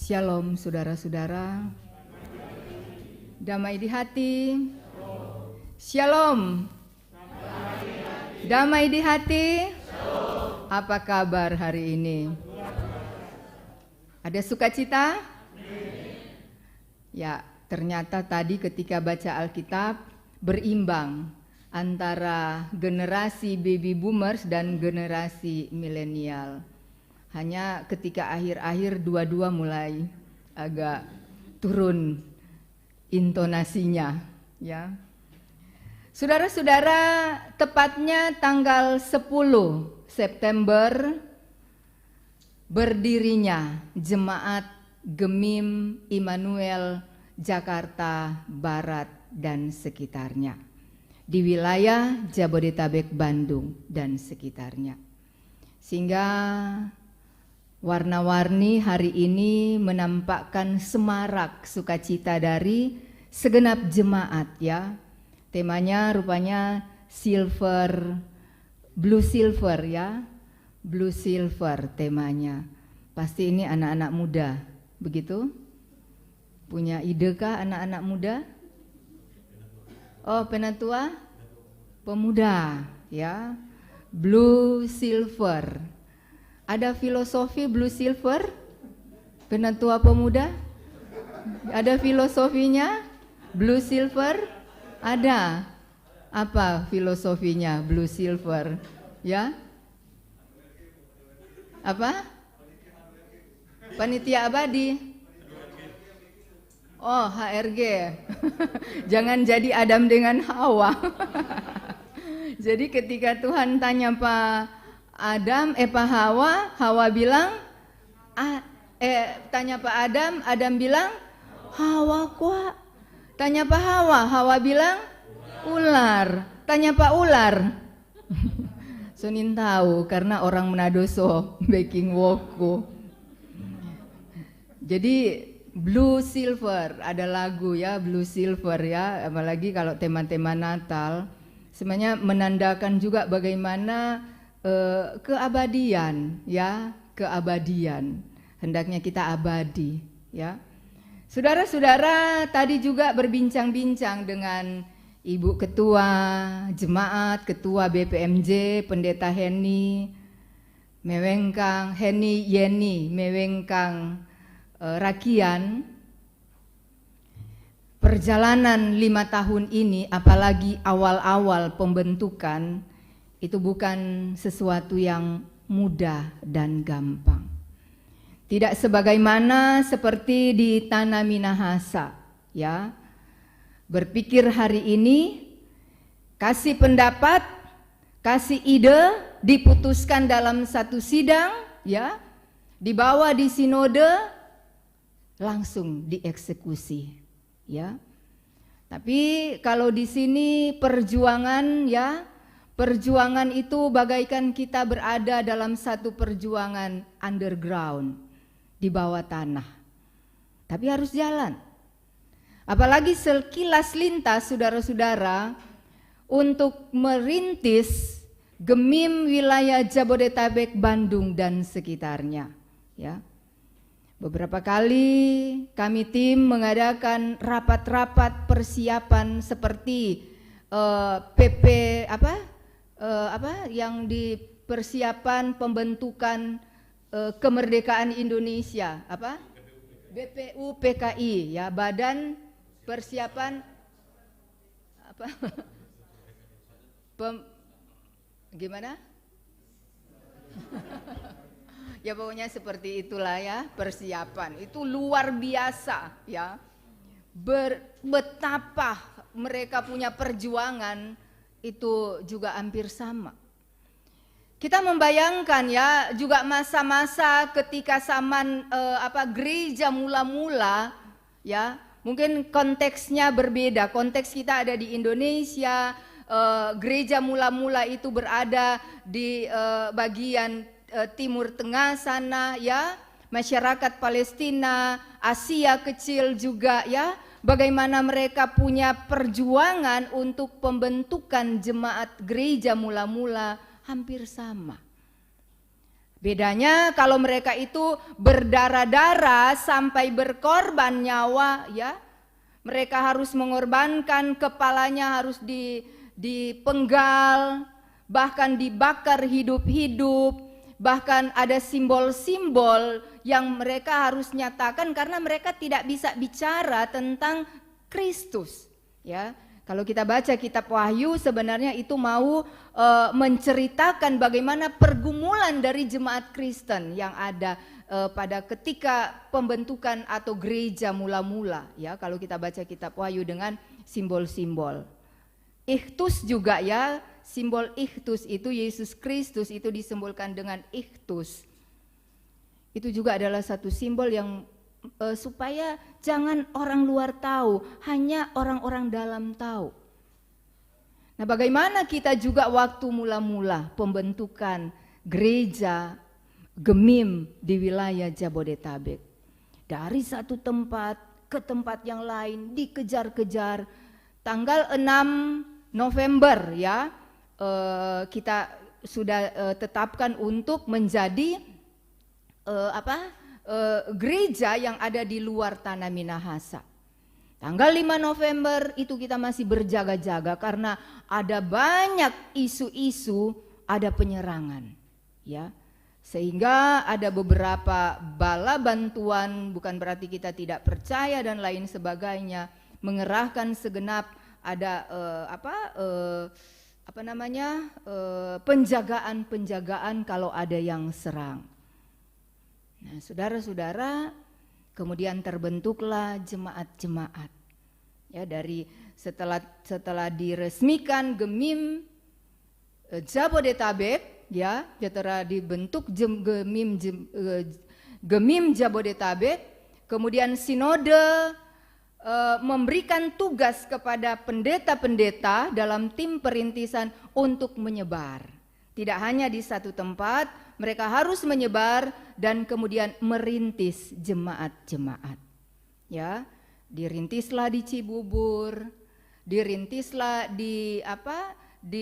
Shalom saudara-saudara, damai di hati. Shalom, damai di hati. Apa kabar hari ini? Ada sukacita? Ya, ternyata tadi ketika baca Alkitab berimbang antara generasi baby boomers dan generasi milenial. Hanya ketika akhir-akhir dua-dua mulai agak turun intonasinya, ya. Saudara-saudara, tepatnya tanggal 10 September berdirinya Jemaat Gemim Immanuel Jakarta Barat dan sekitarnya di wilayah Jabodetabek, Bandung dan sekitarnya. Sehingga warna-warni hari ini menampakkan semarak sukacita dari segenap jemaat, ya. Temanya rupanya silver, blue silver, ya. Blue silver temanya. Pasti ini anak-anak muda, begitu? Punya ide kah anak-anak muda? Oh, penatua? Pemuda, ya. Blue silver. Ada filosofi blue silver? Penatua pemuda? Ada filosofinya? Blue silver? Ada. Apa filosofinya blue silver? Ya? Apa? Panitia abadi. Oh, HRG. Jangan jadi Adam dengan Hawa. Jadi ketika Tuhan tanya Pak Pak Hawa, Hawa bilang, tanya Pak Adam bilang, Hawa kuat. Tanya Pak Hawa bilang, ular. Tanya Pak ular. Sunin tahu karena orang Manado so baking woko. Jadi blue silver, ada lagu ya blue silver ya, apalagi kalau tema-tema Natal. Sebenarnya menandakan juga bagaimana keabadian, ya, keabadian. Hendaknya kita abadi, ya. Saudara-saudara, tadi juga berbincang-bincang dengan Ibu Ketua Jemaat, Ketua BPMJ, Pendeta Heni, Mewengkang, Heni Yeni, Mewengkang Rakian. Perjalanan 5 tahun ini, apalagi awal-awal pembentukan, itu bukan sesuatu yang mudah dan gampang. Tidak sebagaimana seperti di Tanah Minahasa, ya. Berpikir hari ini, kasih pendapat, kasih ide, diputuskan dalam satu sidang, ya. Dibawa di sinode, langsung dieksekusi. Ya, tapi kalau di sini perjuangan, ya, perjuangan itu bagaikan kita berada dalam satu perjuangan underground, di bawah tanah. Tapi harus jalan. Apalagi sekilas lintas, saudara-saudara, untuk merintis Gemim wilayah Jabodetabek, Bandung dan sekitarnya, ya. Beberapa kali kami tim mengadakan rapat-rapat persiapan seperti PP yang di persiapan pembentukan kemerdekaan Indonesia, BPU PKI, ya, Badan Persiapan gimana? Ya pokoknya seperti itulah, ya, persiapan itu luar biasa, ya. Betapa mereka punya perjuangan itu juga hampir sama. Kita membayangkan, ya, juga masa-masa ketika zaman gereja mula-mula, ya, mungkin konteksnya berbeda. Konteks kita ada di Indonesia, gereja mula-mula itu berada di bagian Timur Tengah sana, ya, masyarakat Palestina, Asia kecil juga, ya, bagaimana mereka punya perjuangan untuk pembentukan jemaat gereja mula-mula hampir sama. Bedanya kalau mereka itu berdarah-darah sampai berkorban nyawa, ya, mereka harus mengorbankan, kepalanya harus dipenggal, bahkan dibakar hidup-hidup, bahkan ada simbol-simbol yang mereka harus nyatakan karena mereka tidak bisa bicara tentang Kristus, ya. Kalau kita baca kitab Wahyu sebenarnya itu mau menceritakan bagaimana pergumulan dari jemaat Kristen yang ada pada ketika pembentukan atau gereja mula-mula, ya. Kalau kita baca kitab Wahyu dengan simbol-simbol. Ikhtus juga, ya, simbol ikhtus itu Yesus Kristus itu disimbolkan dengan ikhtus. Itu juga adalah satu simbol yang supaya jangan orang luar tahu, hanya orang-orang dalam tahu. Nah, bagaimana kita juga waktu mula-mula pembentukan gereja Gemim di wilayah Jabodetabek, dari satu tempat ke tempat yang lain dikejar-kejar. Tanggal 6 November, ya, kita sudah tetapkan untuk menjadi gereja yang ada di luar tanah Minahasa. Tanggal 5 November itu kita masih berjaga-jaga karena ada banyak isu-isu, ada penyerangan, ya. Sehingga ada beberapa bala bantuan, bukan berarti kita tidak percaya dan lain sebagainya, mengerahkan segenap ada penjagaan kalau ada yang serang. Nah, saudara-saudara, kemudian terbentuklah jemaat-jemaat, ya, dari setelah diresmikan Gemim Jabodetabek, ya, setelah dibentuk Gemim Jabodetabek, kemudian sinode memberikan tugas kepada pendeta-pendeta dalam tim perintisan untuk menyebar. Tidak hanya di satu tempat, mereka harus menyebar dan kemudian merintis jemaat-jemaat. Ya, dirintislah di Cibubur, dirintislah di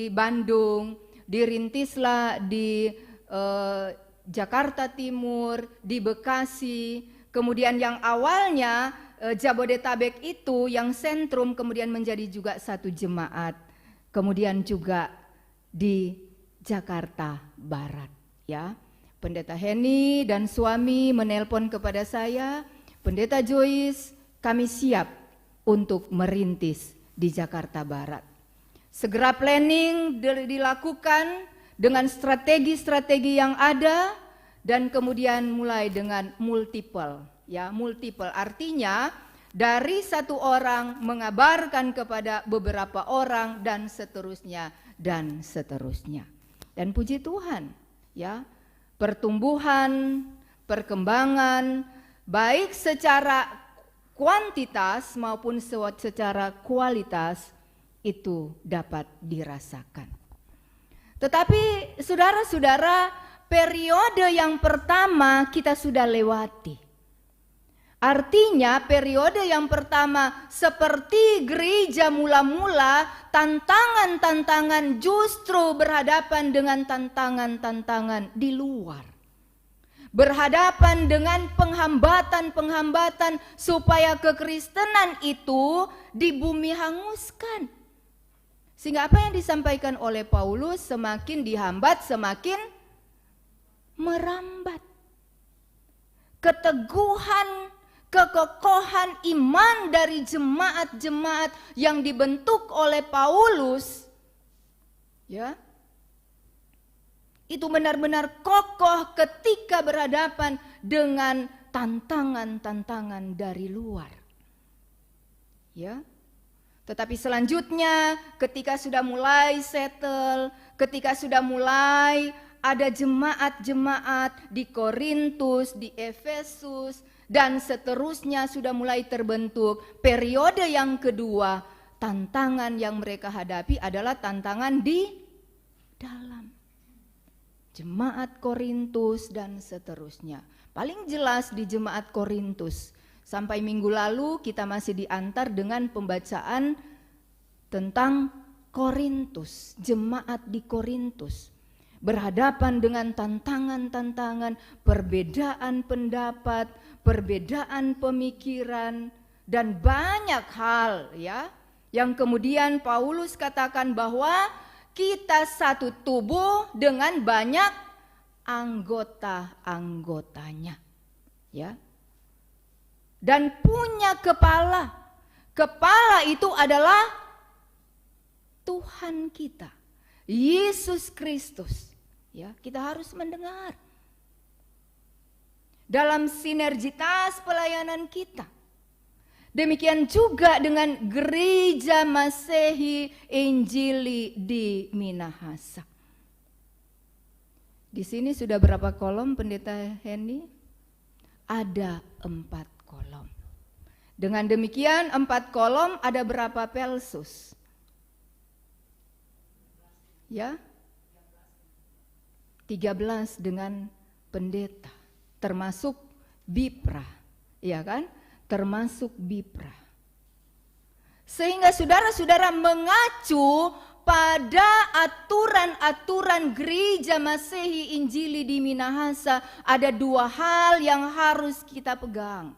Bandung, dirintislah di Jakarta Timur, di Bekasi. Kemudian yang awalnya Jabodetabek itu yang sentrum kemudian menjadi juga satu jemaat. Kemudian juga di Jakarta Barat, ya. Pendeta Heni dan suami menelpon kepada saya, Pendeta Joyce, kami siap untuk merintis di Jakarta Barat. Segera planning dilakukan dengan strategi-strategi yang ada dan kemudian mulai dengan multiple, ya, multiple artinya dari satu orang mengabarkan kepada beberapa orang dan seterusnya dan seterusnya. Dan puji Tuhan, ya, pertumbuhan, perkembangan baik secara kuantitas maupun secara kualitas itu dapat dirasakan. Tetapi saudara-saudara, periode yang pertama kita sudah lewati. Artinya periode yang pertama seperti gereja mula-mula, tantangan-tantangan justru berhadapan dengan tantangan-tantangan di luar. Berhadapan dengan penghambatan-penghambatan supaya kekristenan itu di bumi hanguskan. Sehingga apa yang disampaikan oleh Paulus, semakin dihambat semakin merambat. Keteguhan, kekokohan iman dari jemaat-jemaat yang dibentuk oleh Paulus, ya, itu benar-benar kokoh ketika berhadapan dengan tantangan-tantangan dari luar, ya. Tetapi selanjutnya ketika sudah mulai settle, ketika sudah mulai ada jemaat-jemaat di Korintus, di Efesus, dan seterusnya sudah mulai terbentuk. Periode yang kedua, tantangan yang mereka hadapi adalah tantangan di dalam. Jemaat Korintus dan seterusnya. Paling jelas di jemaat Korintus. Sampai minggu lalu kita masih diantar dengan pembacaan tentang Korintus, jemaat di Korintus. berhadapan dengan tantangan-tantangan, perbedaan pendapat, perbedaan pemikiran, dan banyak hal ya, yang kemudian Paulus katakan bahwa kita satu tubuh dengan banyak anggota-anggotanya ya. Dan punya kepala. Kepala itu adalah Tuhan kita, Yesus Kristus. Ya, kita harus mendengar dalam sinergitas pelayanan kita. Demikian juga dengan Gereja Masehi Injili di Minahasa. Di sini sudah berapa kolom Pendeta Henny? Ada 4 kolom. Dengan demikian 4 kolom ada berapa pelsus? Ya, 13 dengan pendeta, termasuk Bipra, ya kan? Termasuk Bipra. Sehingga saudara-saudara mengacu pada aturan-aturan Gereja Masehi Injili di Minahasa, ada 2 hal yang harus kita pegang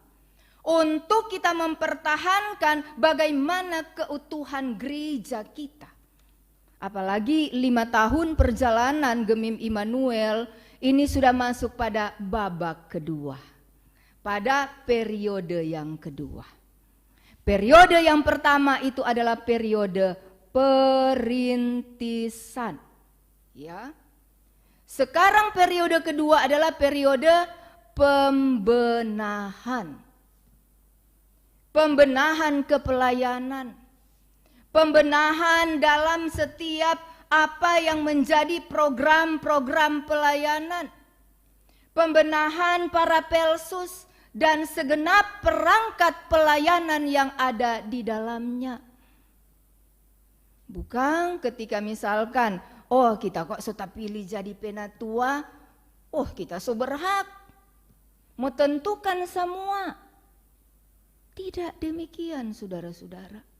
untuk kita mempertahankan bagaimana keutuhan gereja kita. Apalagi 5 tahun perjalanan Gemim Immanuel ini sudah masuk pada babak kedua, pada periode yang kedua. Periode yang pertama itu adalah periode perintisan, ya. Sekarang periode kedua adalah periode pembenahan, pembenahan kepelayanan. Pembenahan dalam setiap apa yang menjadi program-program pelayanan. Pembenahan para pelsus dan segenap perangkat pelayanan yang ada di dalamnya. Bukan ketika misalkan, oh kita kok sudah pilih jadi penatua, oh kita so berhak mau tentukan semua. Tidak demikian saudara-saudara.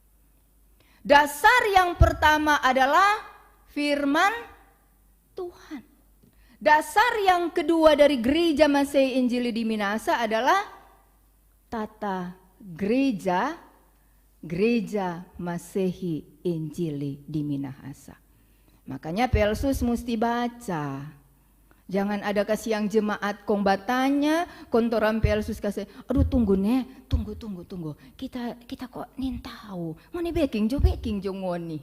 Dasar yang pertama adalah firman Tuhan. Dasar yang kedua dari Gereja Masehi Injili di Minahasa adalah tata gereja, Gereja Masehi Injili di Minahasa. Makanya Pelsus mesti baca. Jangan ada kasih yang jemaat kong batanya, kontoran Pelsus kasih, aduh tunggu nih, tunggu. Kita kok nin tahu, mau nih baking jo ngoni.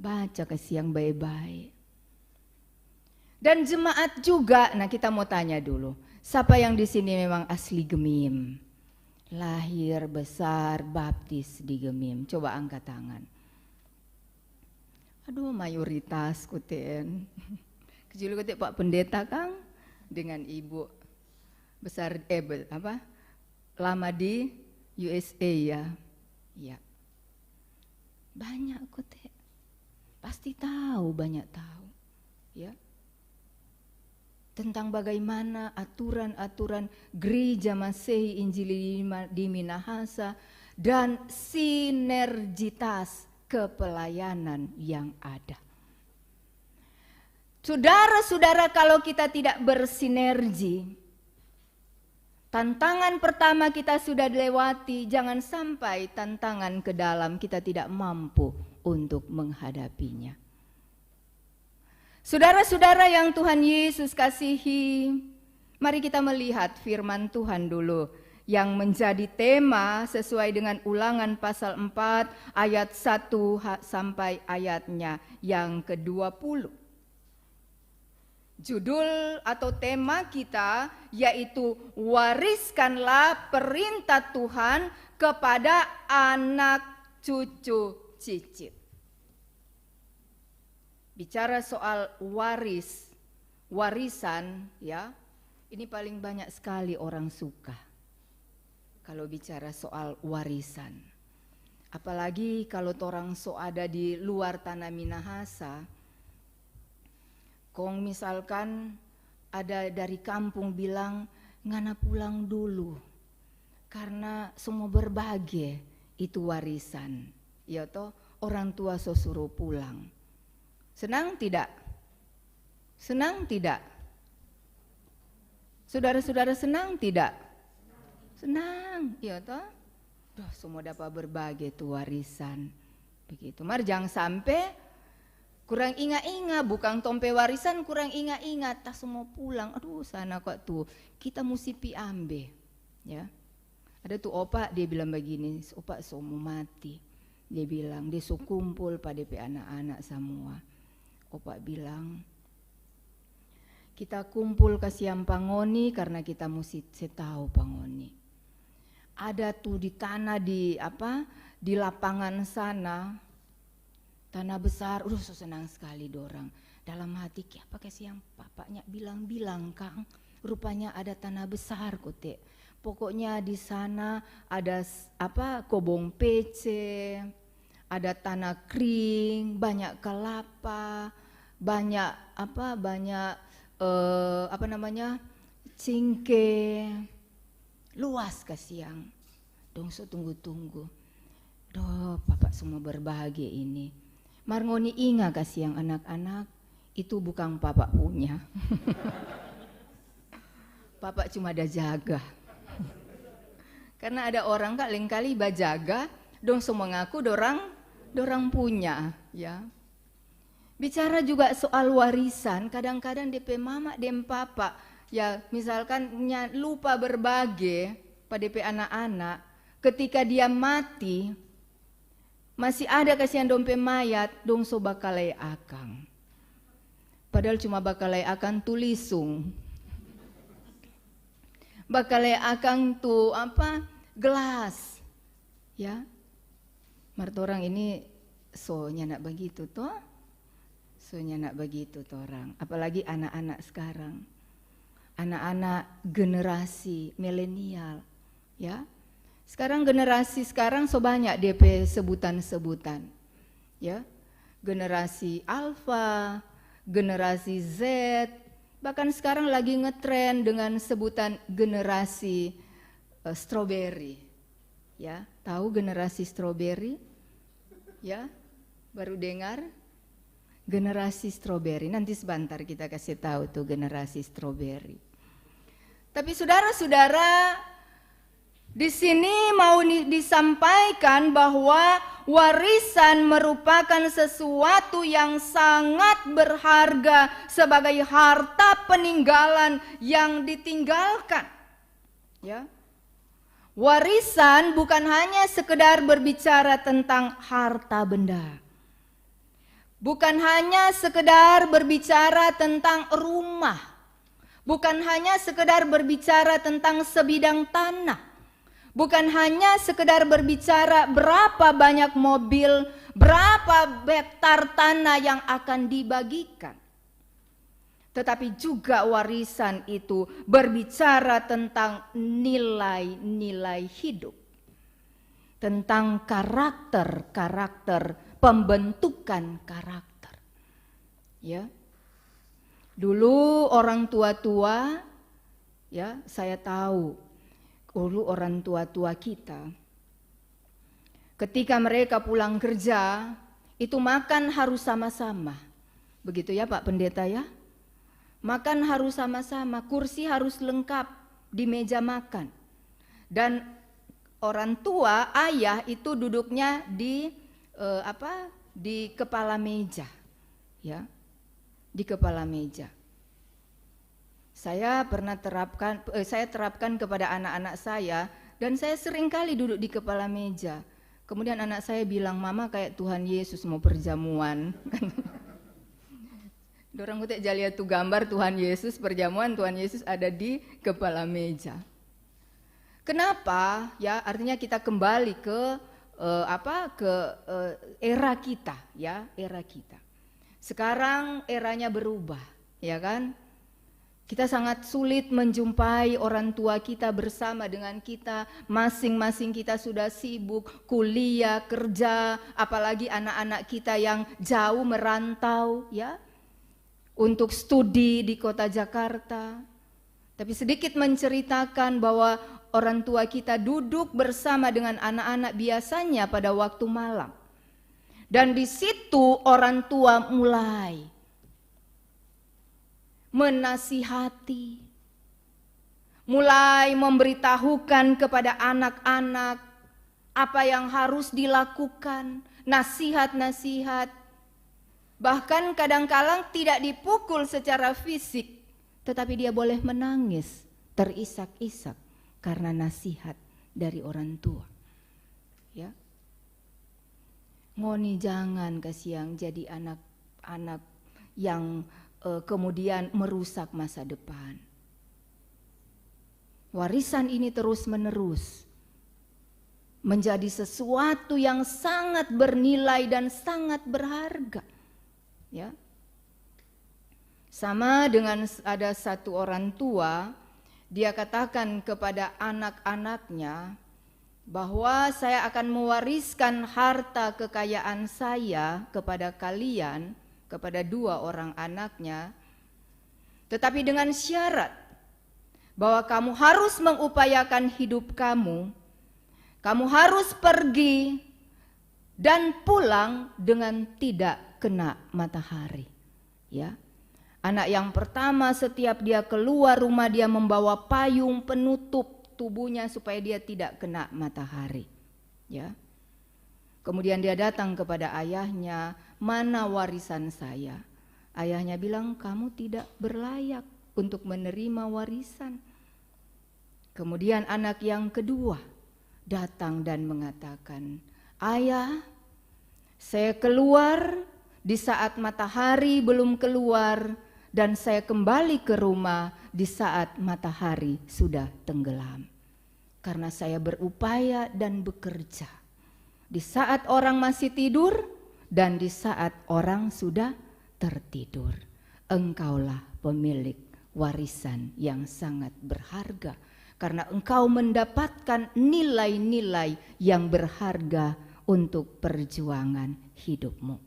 Baca kasih yang baik-baik. Dan jemaat juga, nah kita mau tanya dulu, siapa yang di sini memang asli Gemim? Lahir, besar, baptis di Gemim. Coba angkat tangan. Aduh mayoritas kuten. Kecil kecil Pak Pendeta Kang dengan Ibu besar lama di USA ya. Ya. Banyak kute. Pasti tahu, banyak tahu. Ya. Tentang bagaimana aturan-aturan Gereja Masehi Injili di Minahasa dan sinergitas kepelayanan yang ada. Saudara-saudara, kalau kita tidak bersinergi, tantangan pertama kita sudah dilewati, jangan sampai tantangan ke dalam kita tidak mampu untuk menghadapinya. Saudara-saudara yang Tuhan Yesus kasihi, mari kita melihat firman Tuhan dulu yang menjadi tema sesuai dengan Ulangan pasal 4 ayat 1 sampai ayatnya yang ke-20. Judul atau tema kita yaitu wariskanlah perintah Tuhan kepada anak cucu cicit. Bicara soal warisan ya, ini paling banyak sekali orang suka kalau bicara soal warisan. Apalagi kalau orang so ada di luar tanah Minahasa. Kong misalkan ada dari kampung bilang ngana pulang dulu karena semua berbahagia itu warisan. Ya toh orang tua so suruh pulang. Senang tidak? Senang tidak? Saudara-saudara senang tidak? Senang, iya toh? Duh, semua dapat berbagi tuh warisan. Begitu, mar jangan sampai kurang ingat-ingat, bukan tompe warisan kurang ingat-ingat, tak semua pulang. Aduh, sana kok tuh, kita mesti pi ambe. Ya. Ada tuh opak dia bilang begini, opak semua mati. Dia bilang, dia so kumpul pada anak-anak semua. Opak bilang, kita kumpul kasihan pangoni karena kita mesti tahu pangoni. Ada tuh di tanah di lapangan sana, tanah besar. So senang sekali dorang. Dalam hati, apa kasihan papanya bilang-bilang Kang, rupanya ada tanah besar kote. Pokoknya di sana ada kobong pece, ada tanah kering, banyak kelapa, banyak cingke, luas kasiang. Dong so tunggu-tunggu. Doh, Bapak semua berbahagia ini. Marngoni ingat kasiang anak-anak, itu bukan Bapak punya. Bapak cuma ada jaga. Karena ada orang kak lain kali bajaga, dong semua ngaku dorang punya, ya. Bicara juga soal warisan, kadang-kadang DP mama dan papa, ya misalkan lupa berbagi pada DP anak-anak, ketika dia mati, masih ada kasihan dompe mayat, dong so bakalai akang. Padahal cuma bakalai akang tulisung. Bakalai akang tuh gelas, ya. Martorang ini soalnya nak begitu toh. Soalnya nak begitu orang, apalagi anak-anak sekarang, anak-anak generasi milenial, ya. Sekarang generasi sekarang so banyak DP sebutan-sebutan, ya. Generasi Alpha, generasi Z, bahkan sekarang lagi ngetren dengan sebutan generasi strawberry, ya. Tahu generasi strawberry, ya? Baru dengar? Generasi strawberry, nanti sebentar kita kasih tahu tuh generasi strawberry. Tapi saudara-saudara, di sini mau disampaikan bahwa warisan merupakan sesuatu yang sangat berharga sebagai harta peninggalan yang ditinggalkan. Ya. Warisan bukan hanya sekedar berbicara tentang harta benda. Bukan hanya sekedar berbicara tentang rumah, bukan hanya sekedar berbicara tentang sebidang tanah, bukan hanya sekedar berbicara berapa banyak mobil, berapa hektar tanah yang akan dibagikan. Tetapi juga warisan itu berbicara tentang nilai-nilai hidup, tentang karakter-karakter, pembentukan karakter. Ya. Dulu orang tua-tua, ya, saya tahu dulu orang tua-tua kita ketika mereka pulang kerja itu makan harus sama-sama. Begitu ya Pak Pendeta ya? Makan harus sama-sama, kursi harus lengkap di meja makan. Dan orang tua, ayah itu duduknya di di kepala meja, ya, di kepala meja. Saya terapkan kepada anak-anak saya dan saya sering kali duduk di kepala meja. Kemudian anak saya bilang, Mama kayak Tuhan Yesus mau perjamuan. Dorang kutek jalia tuh gambar Tuhan Yesus perjamuan, Tuhan Yesus ada di kepala meja. Kenapa? Ya, artinya kita kembali ke era kita, ya, era kita. Sekarang eranya berubah, ya kan? Kita sangat sulit menjumpai orang tua kita bersama dengan kita, masing-masing kita sudah sibuk kuliah, kerja, apalagi anak-anak kita yang jauh merantau, ya, untuk studi di kota Jakarta. Tapi sedikit menceritakan bahwa orang tua kita duduk bersama dengan anak-anak biasanya pada waktu malam. Dan di situ orang tua mulai menasihati, mulai memberitahukan kepada anak-anak apa yang harus dilakukan, nasihat-nasihat. Bahkan kadang-kadang tidak dipukul secara fisik, tetapi dia boleh menangis, terisak-isak karena nasihat dari orang tua. Ya. Ngoni jangan kasiang jadi anak-anak yang kemudian merusak masa depan. Warisan ini terus-menerus menjadi sesuatu yang sangat bernilai dan sangat berharga. Ya. Sama dengan ada satu orang tua, dia katakan kepada anak-anaknya bahwa saya akan mewariskan harta kekayaan saya kepada kalian, kepada 2 orang anaknya, tetapi dengan syarat bahwa kamu harus mengupayakan hidup kamu harus pergi dan pulang dengan tidak kena matahari. Ya. Anak yang pertama setiap dia keluar rumah dia membawa payung penutup tubuhnya supaya dia tidak kena matahari. Ya. Kemudian dia datang kepada ayahnya, "Mana warisan saya?" Ayahnya bilang, "Kamu tidak berlayak untuk menerima warisan." Kemudian anak yang kedua datang dan mengatakan, "Ayah, saya keluar di saat matahari belum keluar dan saya kembali ke rumah di saat matahari sudah tenggelam. Karena saya berupaya dan bekerja di saat orang masih tidur dan di saat orang sudah tertidur. Engkaulah pemilik warisan yang sangat berharga karena engkau mendapatkan nilai-nilai yang berharga untuk perjuangan hidupmu."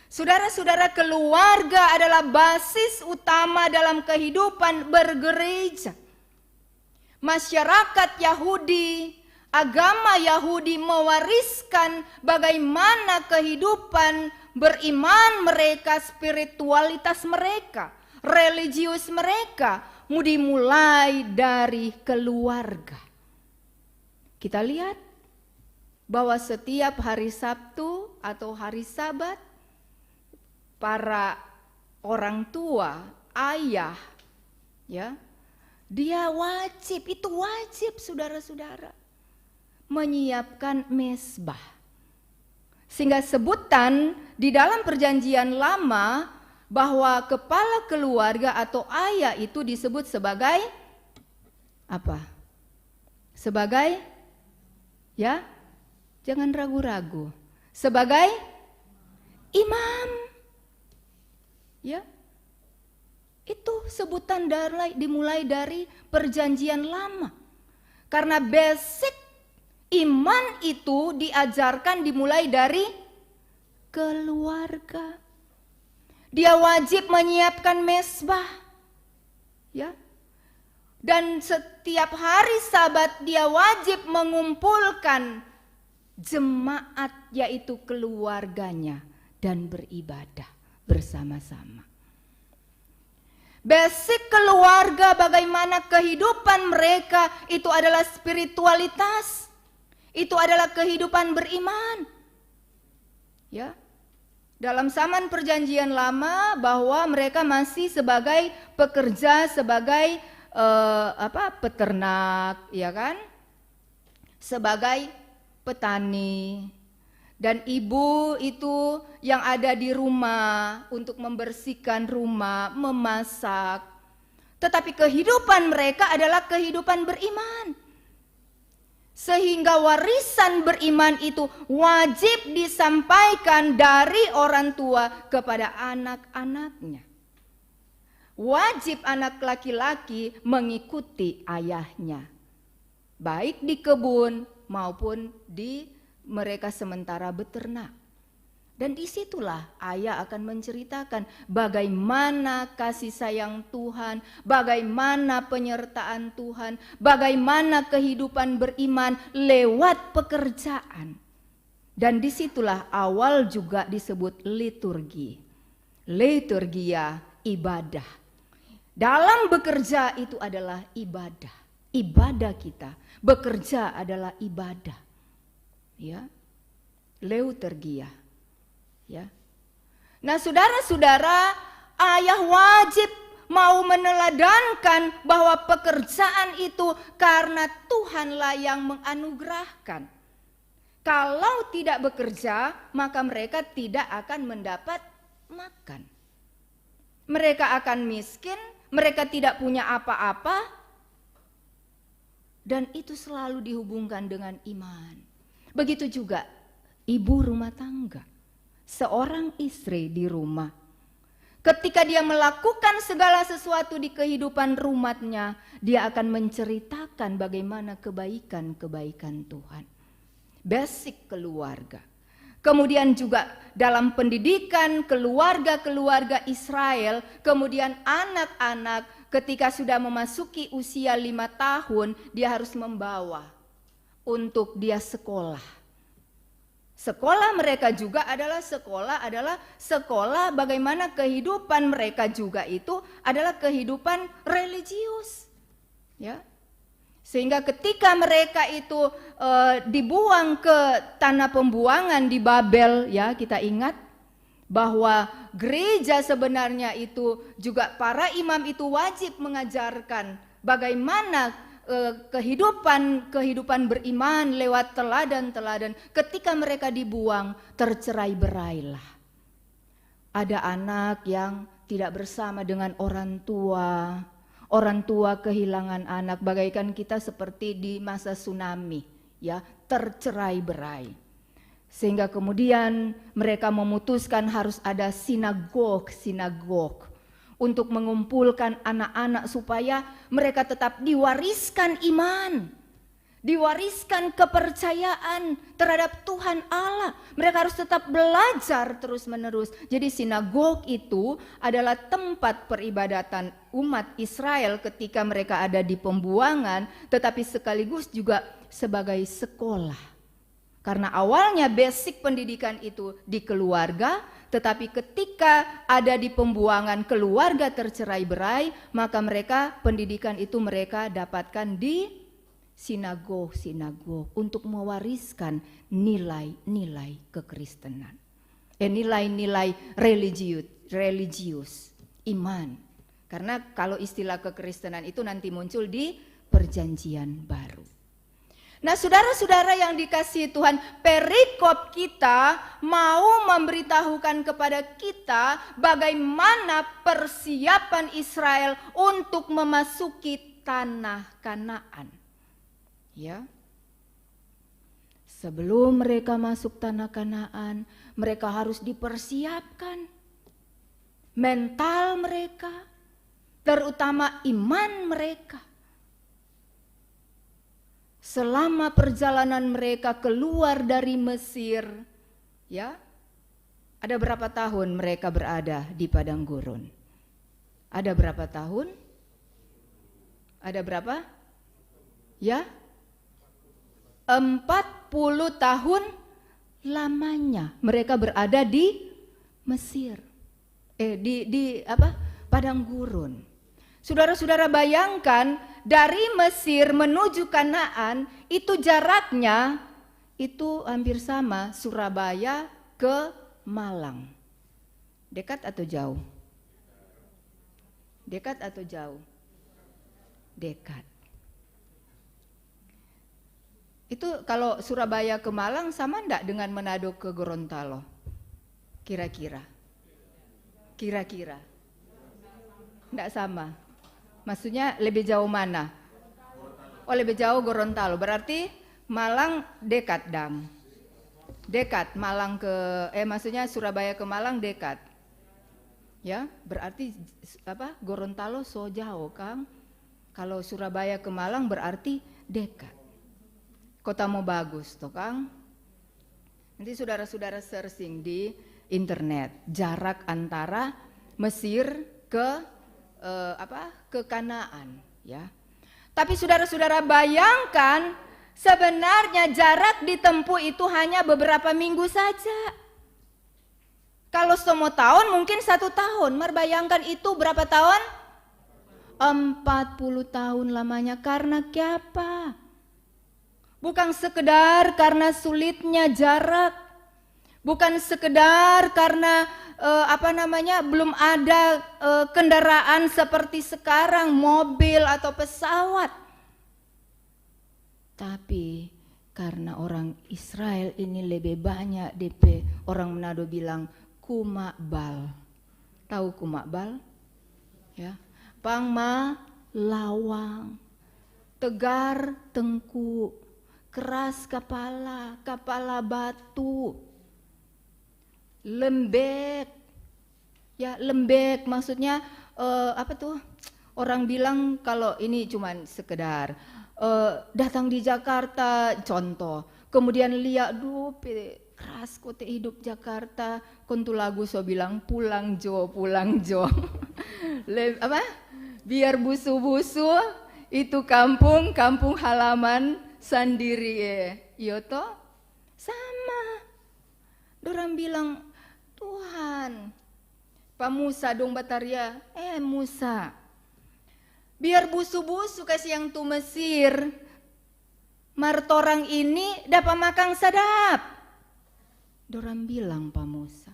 Saudara-saudara, keluarga adalah basis utama dalam kehidupan bergereja. Masyarakat Yahudi, agama Yahudi mewariskan bagaimana kehidupan beriman mereka, spiritualitas mereka, religius mereka, dimulai dari keluarga. Kita lihat bahwa setiap hari Sabtu atau hari Sabat, para orang tua, ayah, ya, dia wajib, itu wajib saudara-saudara, menyiapkan mezbah. Sehingga sebutan di dalam perjanjian lama bahwa kepala keluarga atau ayah itu disebut sebagai apa? Sebagai, ya, jangan ragu-ragu, sebagai imam. Ya, itu sebutan dimulai dari perjanjian lama. Karena basic iman itu diajarkan dimulai dari keluarga. Dia wajib menyiapkan mezbah, ya. Dan setiap hari Sabat dia wajib mengumpulkan jemaat, yaitu keluarganya, dan beribadah bersama-sama. Basic keluarga, bagaimana kehidupan mereka, itu adalah spiritualitas, itu adalah kehidupan beriman, ya. Dalam zaman perjanjian lama bahwa mereka masih sebagai pekerja, sebagai peternak, ya kan? Sebagai petani. Dan ibu itu yang ada di rumah untuk membersihkan rumah, memasak. Tetapi kehidupan mereka adalah kehidupan beriman. Sehingga warisan beriman itu wajib disampaikan dari orang tua kepada anak-anaknya. Wajib anak laki-laki mengikuti ayahnya, baik di kebun maupun di mereka sementara beternak. Dan disitulah ayah akan menceritakan bagaimana kasih sayang Tuhan, bagaimana penyertaan Tuhan, bagaimana kehidupan beriman lewat pekerjaan. Dan disitulah awal juga disebut liturgi. Liturgia, ibadah. Dalam bekerja itu adalah ibadah. Ibadah kita, bekerja adalah ibadah. Ya. Leutergia. Ya. Nah, saudara-saudara, ayah wajib mau meneladankan bahwa pekerjaan itu karena Tuhanlah yang menganugerahkan. Kalau tidak bekerja, maka mereka tidak akan mendapat makan. Mereka akan miskin, mereka tidak punya apa-apa, dan itu selalu dihubungkan dengan iman. Begitu juga ibu rumah tangga, seorang istri di rumah. Ketika dia melakukan segala sesuatu di kehidupan rumahnya, dia akan menceritakan bagaimana kebaikan-kebaikan Tuhan. Basic keluarga. Kemudian juga dalam pendidikan keluarga-keluarga Israel, kemudian anak-anak ketika sudah memasuki usia 5 tahun, dia harus membawa untuk dia sekolah. Sekolah mereka juga adalah sekolah bagaimana kehidupan mereka juga itu adalah kehidupan religius. Ya. Sehingga ketika mereka itu dibuang ke tanah pembuangan di Babel, ya, kita ingat bahwa gereja sebenarnya itu juga para imam itu wajib mengajarkan bagaimana kehidupan beriman lewat teladan-teladan. Ketika mereka dibuang, tercerai-berailah. Ada anak yang tidak bersama dengan orang tua. Orang tua kehilangan anak, bagaikan kita seperti di masa tsunami, ya, tercerai-berai. Sehingga kemudian mereka memutuskan harus ada sinagog untuk mengumpulkan anak-anak supaya mereka tetap diwariskan iman, diwariskan kepercayaan terhadap Tuhan Allah. Mereka harus tetap belajar terus-menerus. Jadi sinagog itu adalah tempat peribadatan umat Israel ketika mereka ada di pembuangan, tetapi sekaligus juga sebagai sekolah. Karena awalnya basic pendidikan itu di keluarga, tetapi ketika ada di pembuangan keluarga tercerai-berai, maka mereka pendidikan itu mereka dapatkan di sinagog untuk mewariskan nilai-nilai kekristenan. Nilai-nilai religius, iman. Karena kalau istilah kekristenan itu nanti muncul di Perjanjian Baru. Nah, saudara-saudara yang dikasihi Tuhan, perikop kita mau memberitahukan kepada kita bagaimana persiapan Israel untuk memasuki tanah Kanaan. Ya. Sebelum mereka masuk tanah Kanaan, mereka harus dipersiapkan mental mereka, terutama iman mereka. Selama perjalanan mereka keluar dari Mesir, ya, ada berapa tahun mereka berada di padang gurun? Ada berapa tahun? Ada berapa? Ya, 40 tahun lamanya mereka berada di Mesir. Padang gurun. Saudara-saudara bayangkan dari Mesir menuju Kanaan itu jaraknya itu hampir sama Surabaya ke Malang. Dekat atau jauh? Dekat atau jauh? Dekat. Itu kalau Surabaya ke Malang sama enggak dengan Manado ke Gorontalo? Kira-kira? Kira-kira? Enggak sama. Maksudnya lebih jauh mana? Oh, lebih jauh Gorontalo. Berarti Malang dekat dang. Dekat Malang ke maksudnya Surabaya ke Malang dekat. Ya, berarti apa? Gorontalo so jauh, Kang. Kalau Surabaya ke Malang berarti dekat. Kota mau bagus, toh, Kang. Nanti saudara-saudara searching di internet jarak antara Mesir ke ke Kanaan, ya. Tapi saudara-saudara bayangkan sebenarnya jarak ditempuh itu hanya beberapa minggu saja. Kalau semua tahun mungkin 1 tahun. Bayangkan itu berapa tahun? 40 tahun lamanya. Karena apa? Bukan sekedar karena sulitnya jarak, bukan sekedar karena belum ada kendaraan seperti sekarang, mobil atau pesawat. Tapi karena orang Israel ini lebih banyak DP, orang Manado bilang kumakbal. Tahu kumakbal? Ya. Pangma lawang, tegar tengkuk, keras kepala, kepala batu, lembek. Ya, lembek maksudnya orang bilang kalau ini cuman sekedar datang di Jakarta contoh, kemudian lihat keras kote hidup Jakarta, kontu lagu so bilang pulang jo biar busu-busu itu kampung halaman sendiri iya toh sama. Dorang bilang Tuhan Pak Musa dong Bataria Musa biar busu-busu kasih yang tu Mesir, martorang ini dapat makan sadap. Dorang bilang Pak Musa,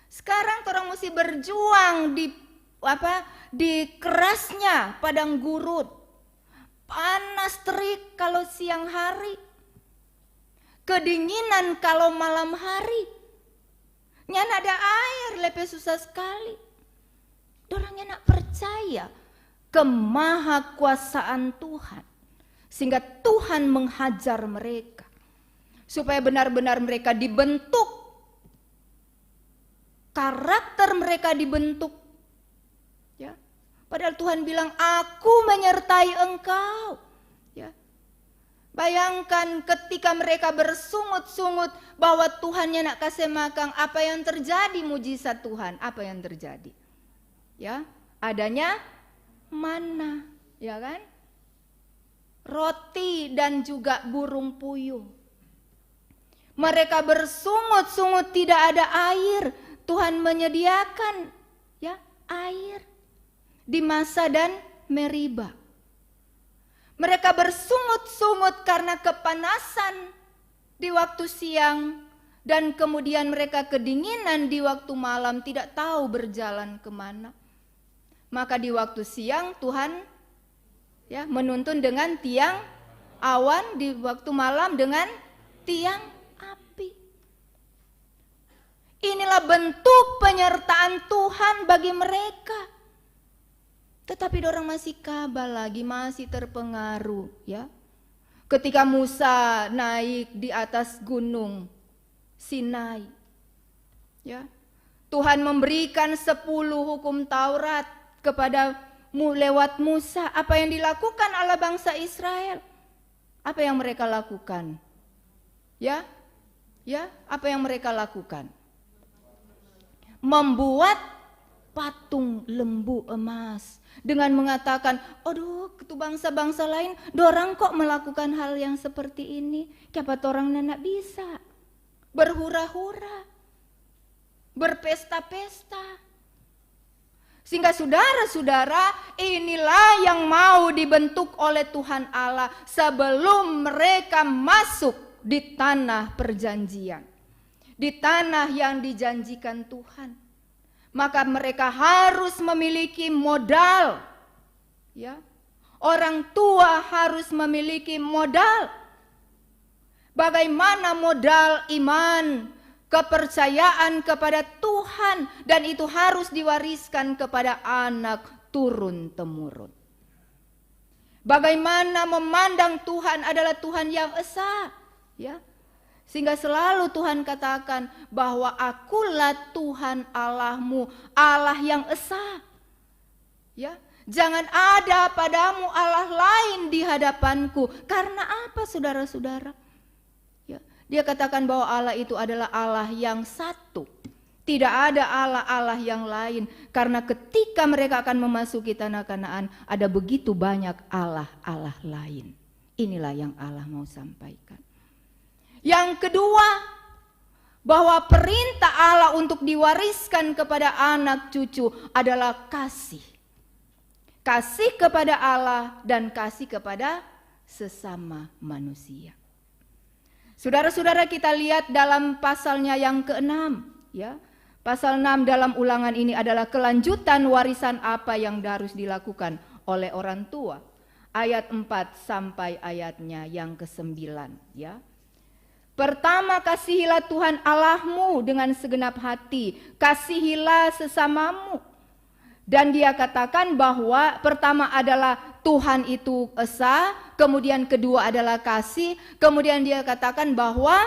sekarang orang mesti berjuang di kerasnya padang gurun, panas terik kalau siang hari, kedinginan kalau malam hari, nyana ada air lebih susah sekali. Dorangnya nak percaya kemahakuasaan Tuhan, sehingga Tuhan menghajar mereka supaya benar-benar mereka dibentuk, karakter mereka dibentuk ya. Padahal Tuhan bilang aku menyertai engkau ya. Bayangkan ketika mereka bersungut-sungut bahwa Tuhannya nak kasih makan, apa yang terjadi? Mujizat Tuhan, apa yang terjadi ya? Adanya mana, ya kan? Roti dan juga burung puyuh. Mereka bersungut-sungut tidak ada air. Tuhan menyediakan ya air di Masa dan Meriba. Mereka bersungut-sungut karena kepanasan di waktu siang dan kemudian mereka kedinginan di waktu malam, tidak tahu berjalan kemana. Maka di waktu siang Tuhan ya menuntun dengan tiang awan, di waktu malam dengan tiang api. Inilah bentuk penyertaan Tuhan bagi mereka. Tetapi orang masih kabal lagi, masih terpengaruh ya. Ketika Musa naik di atas gunung Sinai ya, Tuhan memberikan 10 hukum Taurat kepadamu lewat Musa. Apa yang dilakukan oleh bangsa Israel? Apa yang mereka lakukan? Ya, apa yang mereka lakukan? Membuat patung lembu emas dengan mengatakan, aduh, itu bangsa-bangsa lain, dorang kok melakukan hal yang seperti ini? Siapa orang nak bisa berhura-hura, berpesta-pesta. Sehingga saudara-saudara, inilah yang mau dibentuk oleh Tuhan Allah sebelum mereka masuk di tanah perjanjian, di tanah yang dijanjikan Tuhan. Maka mereka harus memiliki modal ya. Orang tua harus memiliki modal. Bagaimana modal iman, kepercayaan kepada Tuhan, dan itu harus diwariskan kepada anak turun-temurun. Bagaimana memandang Tuhan adalah Tuhan yang esa, ya. Sehingga selalu Tuhan katakan bahwa akulah Tuhan Allahmu, Allah yang esa. Ya, jangan ada padamu Allah lain di hadapanku. Karena apa, saudara-saudara? Dia katakan bahwa Allah itu adalah Allah yang satu. Tidak ada Allah-Allah yang lain. Karena ketika mereka akan memasuki tanah Kanaan, ada begitu banyak Allah-Allah lain. Inilah yang Allah mau sampaikan. Yang kedua, bahwa perintah Allah untuk diwariskan kepada anak cucu adalah kasih. kasih kepada Allah dan kasih kepada sesama manusia. Saudara-saudara, kita lihat dalam pasalnya yang ke-6, ya. Pasal 6 dalam Ulangan ini adalah kelanjutan warisan apa yang harus dilakukan oleh orang tua. Ayat 4 sampai ayatnya yang ke-9, ya. Pertama, kasihilah Tuhan Allahmu dengan segenap hati, kasihilah sesamamu. Dan dia katakan bahwa pertama adalah Tuhan itu esa, kemudian kedua adalah kasih, kemudian dia katakan bahwa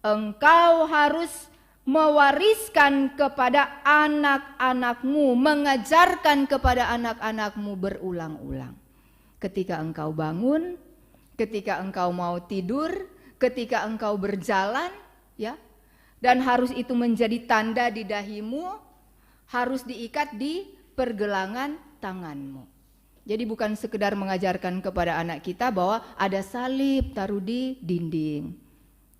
engkau harus mewariskan kepada anak-anakmu, mengajarkan kepada anak-anakmu berulang-ulang. Ketika engkau bangun, ketika engkau mau tidur, ketika engkau berjalan, ya, dan harus itu menjadi tanda di dahimu, harus diikat di pergelangan tanganmu. Jadi bukan sekedar mengajarkan kepada anak kita bahwa ada salib taruh di dinding.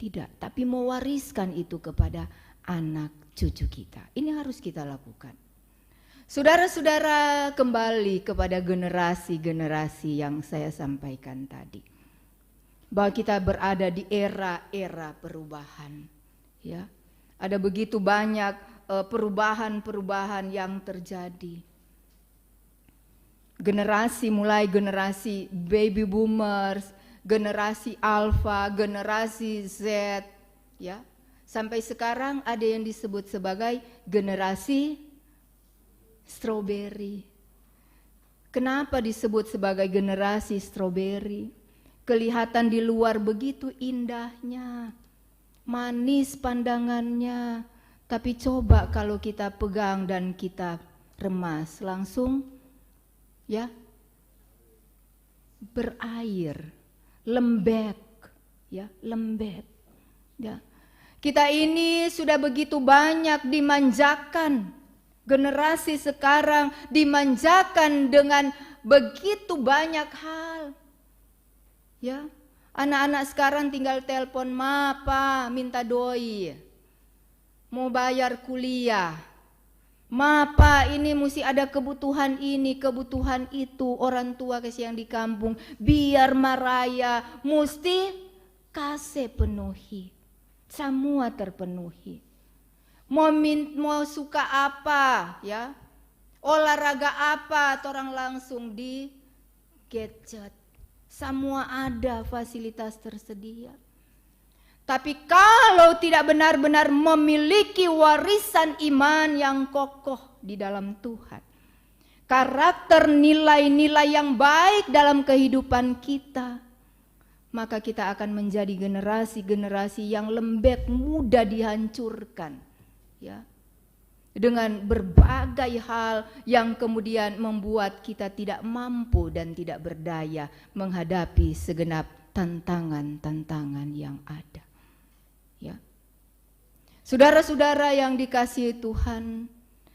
Tidak, tapi mewariskan itu kepada anak cucu kita. Ini harus kita lakukan. Saudara-saudara, kembali kepada generasi-generasi yang saya sampaikan tadi. Bahwa kita berada di era-era perubahan. Ya, ada begitu banyak perubahan-perubahan yang terjadi. Mulai generasi baby boomers, generasi alpha, generasi Z, ya. Sampai sekarang ada yang disebut sebagai generasi strawberry. Kenapa disebut sebagai generasi strawberry? Kelihatan di luar begitu indahnya, manis pandangannya. Tapi coba kalau kita pegang dan kita remas, langsung ya berair, lembek, ya lembek. Ya. Kita ini sudah begitu banyak dimanjakan, generasi sekarang dimanjakan dengan begitu banyak hal. Ya, anak-anak sekarang tinggal telepon, "Ma, Pa, minta doi. Mau bayar kuliah. Ma, Pa, ini mesti ada kebutuhan ini, kebutuhan itu." Orang tua kasih yang di kampung, biar maraya, mesti kasih penuhi. Semua terpenuhi. Mau suka apa, ya? Olahraga apa, orang langsung di gadget. Semua ada, fasilitas tersedia. Tapi kalau tidak benar-benar memiliki warisan iman yang kokoh di dalam Tuhan, karakter nilai-nilai yang baik dalam kehidupan kita, maka kita akan menjadi generasi-generasi yang lembek, mudah dihancurkan, ya, dengan berbagai hal yang kemudian membuat kita tidak mampu dan tidak berdaya menghadapi segenap tantangan-tantangan yang ada. Ya. Saudara-saudara yang dikasihi Tuhan,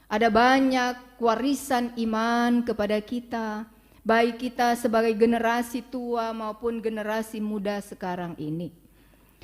ada banyak warisan iman kepada kita, baik kita sebagai generasi tua maupun generasi muda sekarang ini.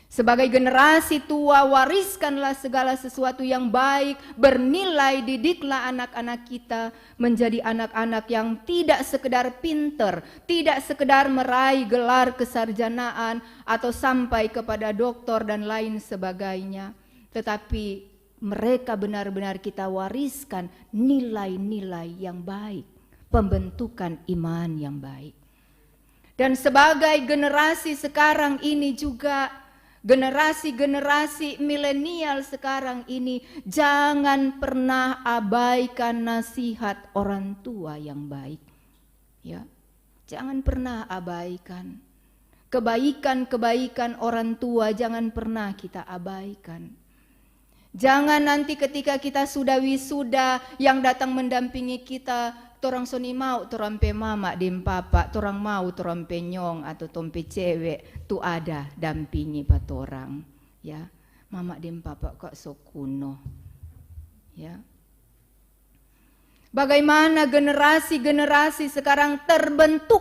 Sebagai generasi tua, wariskanlah segala sesuatu yang baik, bernilai, didiklah anak-anak kita menjadi anak-anak yang tidak sekedar pinter, tidak sekedar meraih gelar kesarjanaan atau sampai kepada doktor dan lain sebagainya. Tetapi mereka benar-benar kita wariskan nilai-nilai yang baik, pembentukan iman yang baik. Dan sebagai generasi sekarang ini juga, generasi-generasi milenial sekarang ini, jangan pernah abaikan nasihat orang tua yang baik. Ya, jangan pernah abaikan. Kebaikan-kebaikan orang tua jangan pernah kita abaikan. Jangan nanti ketika kita sudah wisuda, yang datang mendampingi kita, torang soni mau torang pe mama dem papa, torang mau torang pe nyong atau tompe cewek, tu ada dampingi patorang, ya. Mama dem papa kok so kuno, ya. Bagaimana generasi-generasi sekarang terbentuk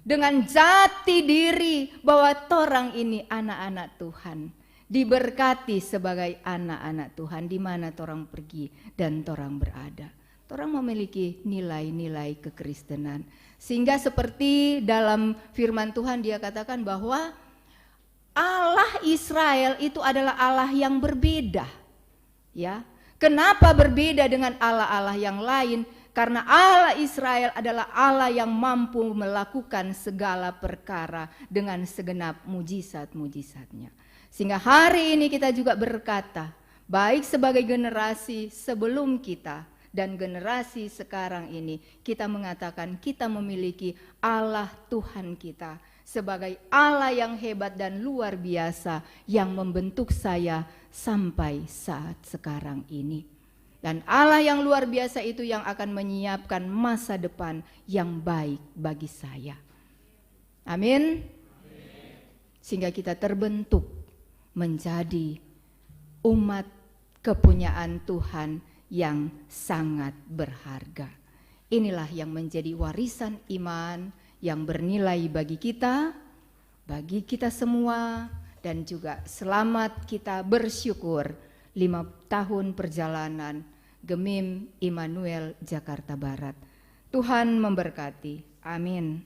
dengan jati diri bahwa torang ini anak-anak Tuhan, diberkati sebagai anak-anak Tuhan di mana torang pergi dan torang berada. orang memiliki nilai-nilai kekristenan. Sehingga seperti dalam firman Tuhan dia katakan bahwa Allah Israel itu adalah Allah yang berbeda. Ya. Kenapa berbeda dengan Allah-Allah yang lain? Karena Allah Israel adalah Allah yang mampu melakukan segala perkara dengan segenap mujizat-mujizatnya. Sehingga hari ini kita juga berkata, baik sebagai generasi sebelum kita dan generasi sekarang ini, kita mengatakan kita memiliki Allah Tuhan kita sebagai Allah yang hebat dan luar biasa yang membentuk saya sampai saat sekarang ini. Dan Allah yang luar biasa itu yang akan menyiapkan masa depan yang baik bagi saya. Amin. Sehingga kita terbentuk menjadi umat kepunyaan Tuhan yang sangat berharga. Inilah yang menjadi warisan iman yang bernilai bagi kita semua, dan juga selamat kita bersyukur 5 tahun perjalanan Gemim Immanuel Jakarta Barat. Tuhan memberkati. Amin.